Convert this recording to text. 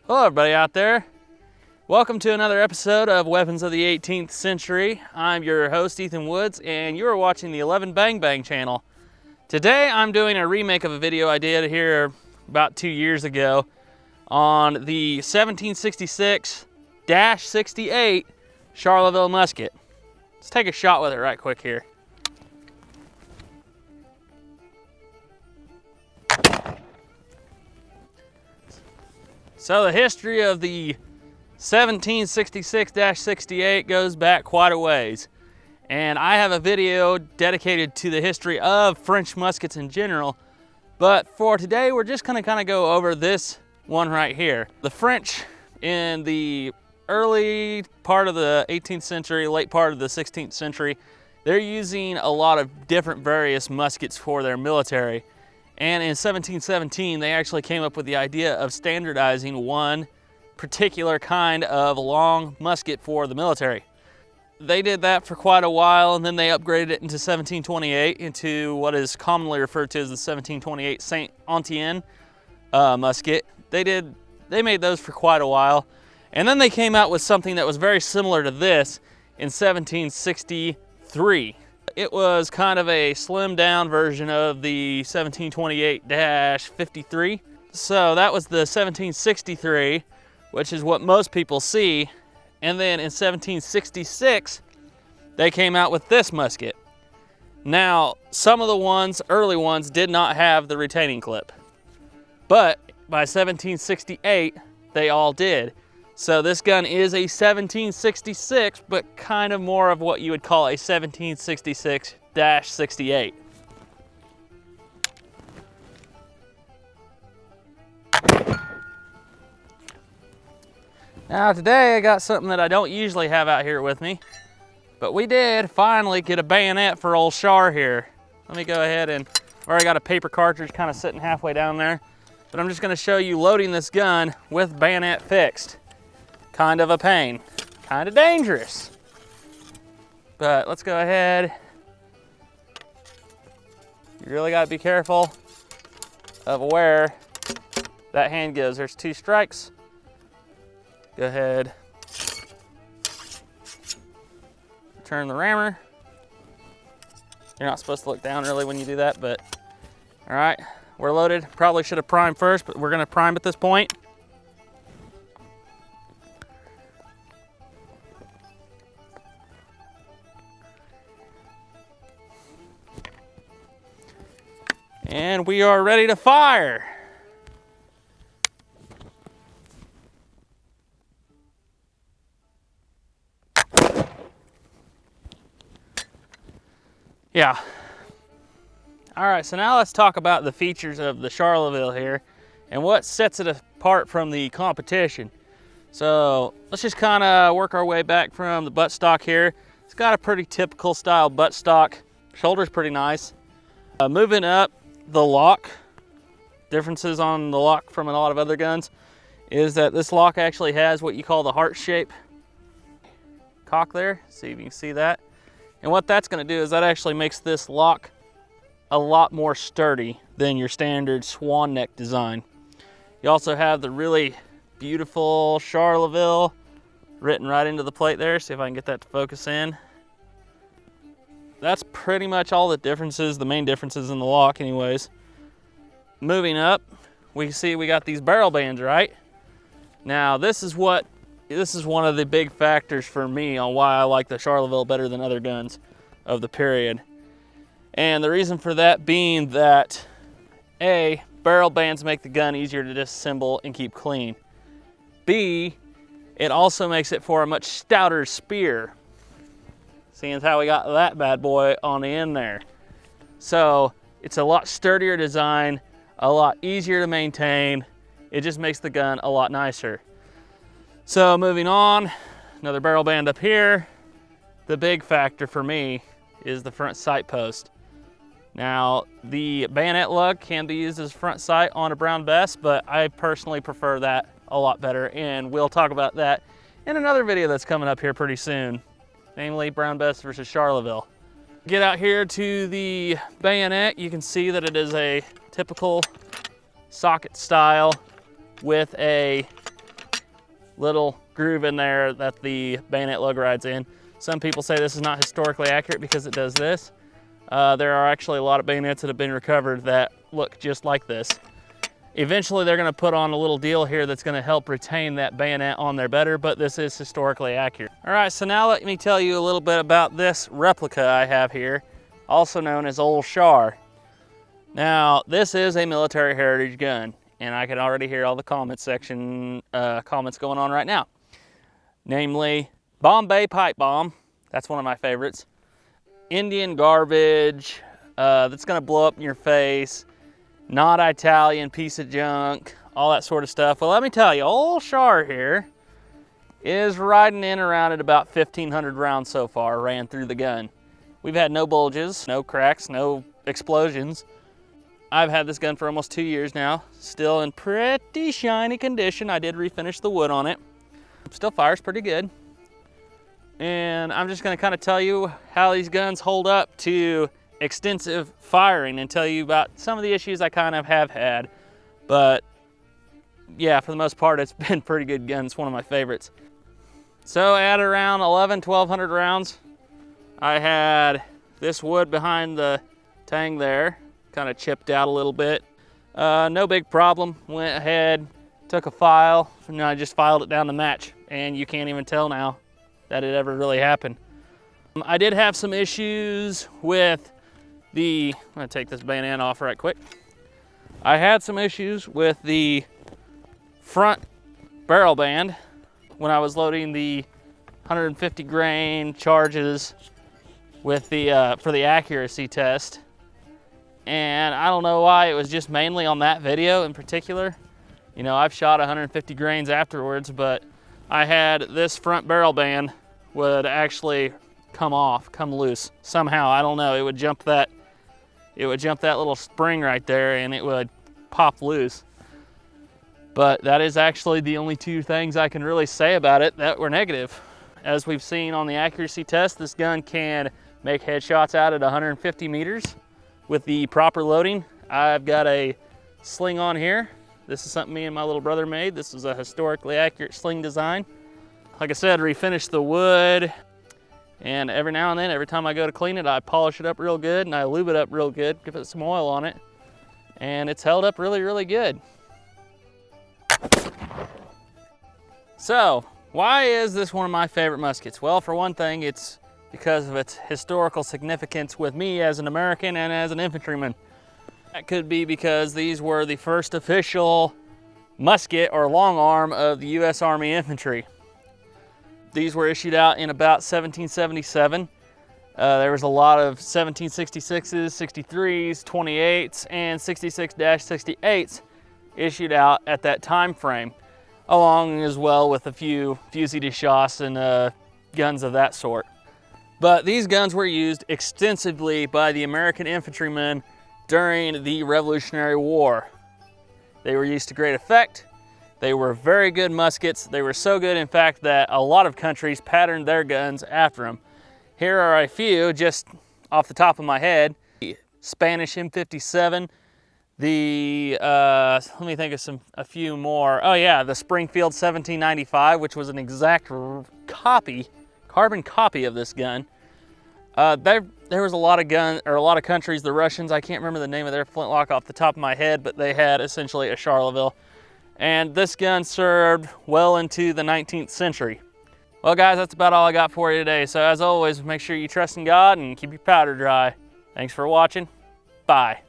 Hello everybody out there. Welcome to another episode of Weapons of the 18th Century. I'm your host Ethan Woods and you are watching the 11 Bang Bang channel. Today I'm doing a remake of a video I did here about 2 years ago on the 1766-68 Charleville Musket. Let's take a shot with it right quick here. So the history of the 1766-68 goes back quite a ways. And I have a video dedicated to the history of French muskets in general. But for today, we're just gonna kind of go over this one right here. The French in the early part of the 18th century, late part of the 16th century, they're using a lot of different various muskets for their military. And in 1717, they actually came up with the idea of standardizing one particular kind of long musket for the military. They did that for quite a while, and then they upgraded it into 1728 into what is commonly referred to as the 1728 Saint Etienne musket. They made those for quite a while, and then they came out with something that was very similar to this in 1763. It was kind of a slimmed down version of the 1728-53. So that was the 1763, which is what most people see. And then in 1766, they came out with this musket. Now, some of the early ones did not have the retaining clip, but by 1768, they all did. So this gun is a 1766, but kind of more of what you would call a 1766-68. Now today I got something that I don't usually have out here with me, but we did finally get a bayonet for old Char here. Let me go ahead and, I've already got a paper cartridge kind of sitting halfway down there, but I'm just gonna show you loading this gun with bayonet fixed. Kind of a pain, kind of dangerous. But let's go ahead. You really gotta be careful of where that hand goes. There's 2 strikes. Go ahead. Turn the rammer. You're not supposed to look down really when you do that, but all right, we're loaded. Probably should have primed first, but we're gonna prime at this point. And we are ready to fire. Yeah. All right, so now let's talk about the features of the Charleville here and what sets it apart from the competition. So let's just kind of work our way back from the buttstock here. It's got a pretty typical style buttstock. Shoulder's pretty nice. Moving up, the lock, differences on the lock from a lot of other guns is that this lock actually has what you call the heart shape cock there. See if you can see that. And what that's going to do is that actually makes this lock a lot more sturdy than your standard swan neck design. You also have the really beautiful Charleville written right into the plate there. See if I can get that to focus in. That's pretty much all the differences, the main differences in the lock anyways. Moving up, we see we got these barrel bands, right? Now this is one of the big factors for me on why I like the Charleville better than other guns of the period. And the reason for that being that A, barrel bands make the gun easier to disassemble and keep clean. B, it also makes it for a much stouter spear. Seeing as how we got that bad boy on the end there. So it's a lot sturdier design, a lot easier to maintain. It just makes the gun a lot nicer. So moving on, another barrel band up here. The big factor for me is the front sight post. Now the bayonet lug can be used as front sight on a Brown Bess, but I personally prefer that a lot better, and we'll talk about that in another video that's coming up here pretty soon. Namely Brown Bess versus Charleville. Get out here to the bayonet, you can see that it is a typical socket style with a little groove in there that the bayonet lug rides in. Some people say this is not historically accurate because it does this. There are actually a lot of bayonets that have been recovered that look just like this. Eventually they're gonna put on a little deal here that's gonna help retain that bayonet on there better, but this is historically accurate. All right, so now let me tell you a little bit about this replica I have here, also known as Old Char. Now, this is a military heritage gun, and I can already hear all the comments going on right now. Namely, Bombay pipe bomb, that's one of my favorites. Indian garbage, that's gonna blow up in your face. Not Italian piece of junk, all that sort of stuff. Well, let me tell you, Old Char here is riding in around at about 1,500 rounds so far, ran through the gun. We've had no bulges, no cracks, no explosions. I've had this gun for almost 2 years now, still in pretty shiny condition. I did refinish the wood on it. Still fires pretty good. And I'm just gonna kind of tell you how these guns hold up to extensive firing and tell you about some of the issues I kind of have had. But yeah, for the most part, it's been pretty good gun. It's one of my favorites. So at around 1,200 rounds, I had this wood behind the tang there, kind of chipped out a little bit. No big problem. Went ahead, took a file, and I just filed it down to match. And you can't even tell now that it ever really happened. I did have some issues with I'm gonna take this bayonet off right quick. I had some issues with the front barrel band when I was loading the 150 grain charges with for the accuracy test. And I don't know why, it was just mainly on that video in particular. You know, I've shot 150 grains afterwards, but I had this front barrel band would actually come loose somehow. I don't know, it would jump that little spring right there and it would pop loose. But that is actually the only two things I can really say about it that were negative. As we've seen on the accuracy test, this gun can make headshots out at 150 meters with the proper loading. I've got a sling on here. This is something me and my little brother made. This is a historically accurate sling design. Like I said, refinished the wood. And every now and then, every time I go to clean it, I polish it up real good and I lube it up real good, give it some oil on it. And it's held up really, really good. So, why is this one of my favorite muskets? Well, for one thing, it's because of its historical significance with me as an American and as an infantryman. That could be because these were the first official musket or long arm of the U.S. Army Infantry. These were issued out in about 1777. There was a lot of 1766s, 63s, 28s, and 66-68s issued out at that time frame, along as well with a few fusil de chasse and guns of that sort. But these guns were used extensively by the American infantrymen during the Revolutionary War. They were used to great effect. They were very good muskets. They were so good, in fact, that a lot of countries patterned their guns after them. Here are a few, just off the top of my head. The Spanish M57, let me think of a few more. Oh yeah, the Springfield 1795, which was an exact carbon copy of this gun. There was a lot of countries, the Russians, I can't remember the name of their flintlock off the top of my head, but they had essentially a Charleville. And this gun served well into the 19th century. Well guys, that's about all I got for you today. So as always, make sure you trust in God and keep your powder dry. Thanks for watching. Bye.